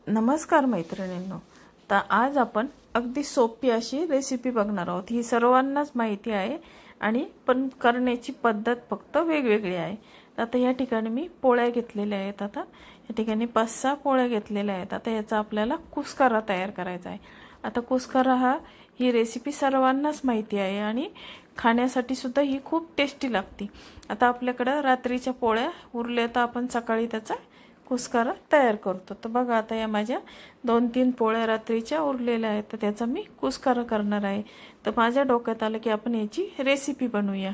नमस्कार मैत्रिणींनो, तर आज आपण अगदी सोपी अशी रेसिपी बघणार आहोत। ही सर्वांनाच माहिती आहे आणि पण करण्याची पद्धत फक्त वेगवेगळी आहे। आता या ठिकाणी मी पोळ्या घेतलेल्या आहेत। आता या ठिकाणी 5-6 पोळ्या घेतलेल्या आहेत। आता याचा आपल्याला कुस्करा तयार करायचा आहे। आता कुस्करा ही रेसिपी सर्वांनाच माहिती आहे आणि खाण्यासाठी सुद्धा ही खूप टेस्टी लागते। आता आपल्याकडे रात्रीच्या पोळ्या उरल्या तर आपण सकाळी त्याचा कुस्करा तयार करतो। तर बघा, आता या माझ्या 2-3 पोळ्या रात्रीच्या उरलेल्या आहेत, तर त्याचा मी कुस्करा करणार आहे। तर माझ्या डोक्यात आलं की आपण याची रेसिपी बनवूया।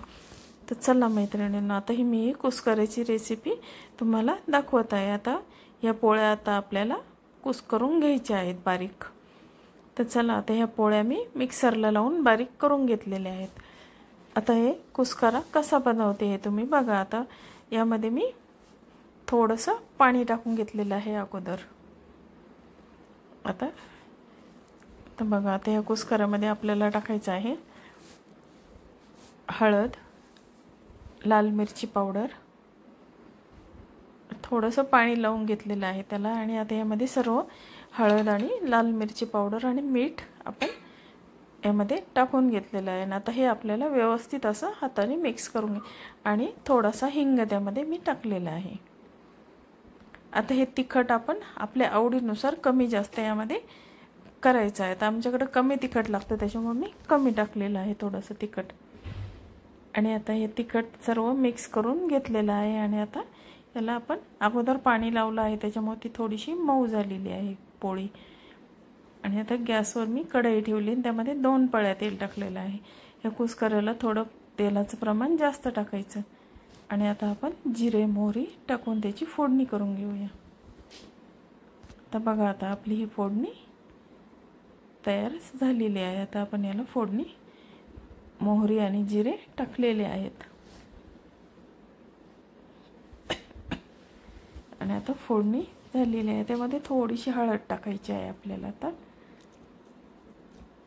तर चला मैत्रिणींनो, आता ही मी कुस्कऱ्याची रेसिपी तुम्हाला दाखवत आहे। आता या पोळ्या आता आपल्याला कुस्करून घ्यायच्या आहेत बारीक। तर चला, आता ह्या पोळ्या मी मिक्सरला लावून बारीक करून घेतलेल्या आहेत। आता हे कुस्करा कसा बनवते हे तुम्ही बघा। आता यामध्ये मी थोडंसं पाणी टाकून घेतलेलं आहे अगोदर। आता बघा, आता या कुस्करामध्ये आपल्याला टाकायचं आहे हळद, लाल मिरची पावडर, थोडंसं पाणी लावून घेतलेलं आहे त्याला। आणि आता यामध्ये सर्व हळद आणि लाल मिरची पावडर आणि मीठ आपण यामध्ये टाकून घेतलेलं आहे। आता हे आपल्याला व्यवस्थित असं हाताने मिक्स करून आणि थोडासा हिंग त्यामध्ये मी टाकलेला आहे। आता हे तिखट आपण आपल्या आवडीनुसार कमी जास्त यामध्ये करायचं आहे। तर आमच्याकडे कमी तिखट लागतं, त्याच्यामुळे मी कमी टाकलेलं आहे थोडंसं तिखट। आणि आता हे तिखट सर्व मिक्स करून घेतलेलं आहे। आणि आता याला आपण अगोदर पाणी लावलं आहे, त्याच्यामुळे ती थोडीशी मऊ झालेली आहे पोळी। आणि आता गॅसवर मी कढई ठेवली आणि त्यामध्ये 2 पळ्या तेल टाकलेलं आहे। या कुस्कऱ्याला थोडं तेलाचं प्रमाण जास्त टाकायचं। आणि आता आपण जिरे मोहरी टाकून त्याची फोडणी करून घेऊया। तर बघा, आता आपली ही फोडणी तयार झालेली आहे। आता आपण याला फोडणी मोहरी आणि जिरे टाकलेले आहेत। आणि आता फोडणी झालेली आहे, त्यामध्ये थोडीशी हळद टाकायची आहे आपल्याला आता।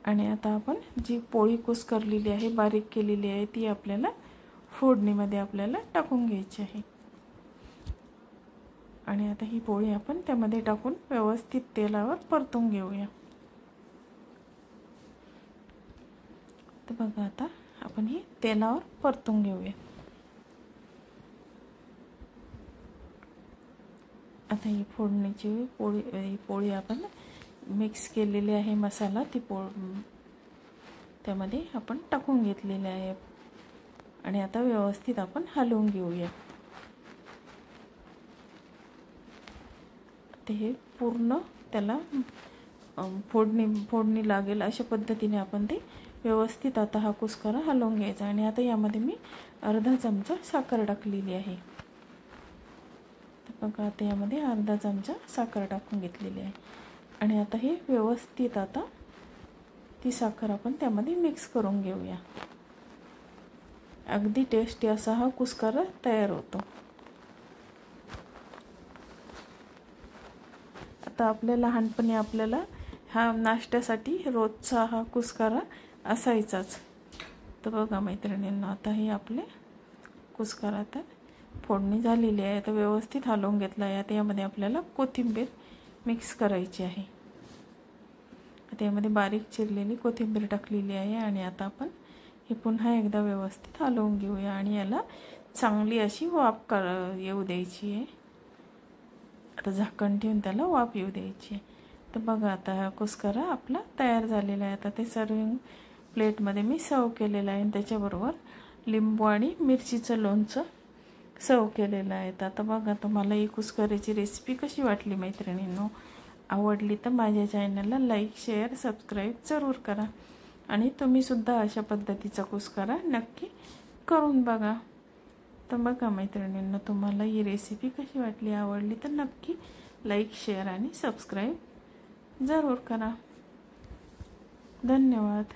आणि आता आपण जी पोळी कुस्करलेली आहे, बारीक केलेली आहे, ती आपल्याला फोडणीमध्ये आपल्याला टाकून घ्यायची आहे। आणि आता ही पोळी आपण त्यामध्ये टाकून व्यवस्थित तेलावर परतून घेऊया। तर बघा, आता आपण ही तेलावर परतून घेऊया। आता ही फोडणीची पोळी आपण मिक्स केलेली आहे मसाला, ती त्यामध्ये आपण टाकून घेतलेले आहे। आणि आता व्यवस्थित आपण हलवून घेऊया। ते हे पूर्ण त्याला फोडणी लागेल अशा पद्धतीने आपण ते व्यवस्थित आता हा कुस्करा हलवून घ्यायचा। आणि आता यामध्ये मी अर्धा चमचा साखर टाकलेली आहे। तर बघा, आता यामध्ये अर्धा चमचा साखर टाकून घेतलेली आहे। आणि आता हे व्यवस्थित आता ती साखर आपण त्यामध्ये मिक्स करून घेऊया। अगदी टेस्टी असा हा कुस्करा तयार होतो। आता आपल्या लहानपणी आपल्याला हा नाश्त्यासाठी रोजचा हा कुस्करा असायचाच। तर बघा मैत्रिणींना, आता हे आपले कुस्करा आता फोडणी झालेली आहे। आता व्यवस्थित हलवून घेतला आहे। आता यामध्ये आपल्याला कोथिंबीर मिक्स करायची आहे। आता यामध्ये बारीक चिरलेली कोथिंबीर टाकलेली आहे। आणि आता आपण हे पुन्हा एकदा व्यवस्थित हलवून घेऊया आणि याला चांगली अशी वाफ येऊ द्यायची आहे। आता झाकण ठेवून त्याला वाफ येऊ द्यायची आहे। तर बघा, आता हा कुस्करा आपला तयार झालेला आहे। आता ते सर्विंग प्लेटमध्ये मी सर्व केलेलं आहे आणि त्याच्याबरोबर लिंबू आणि मिरचीचं लोणचं सर्व केलेलं आहे। आता बघा, तुम्हाला ही कुस्कऱ्याची रेसिपी कशी वाटली मैत्रिणींनो? आवडली तर माझ्या चॅनलला लाईक, शेअर, सबस्क्राईब जरूर करा। आणि तुम्ही सुद्धा अशा पद्धतीचा कुस्करा नक्की करून बघा। तर बघा मैत्रिणींनो, तुम्हाला ही रेसिपी कशी वाटली, आवडली तर नक्की लाईक, शेअर आणि सबस्क्राईब जरूर करा। धन्यवाद।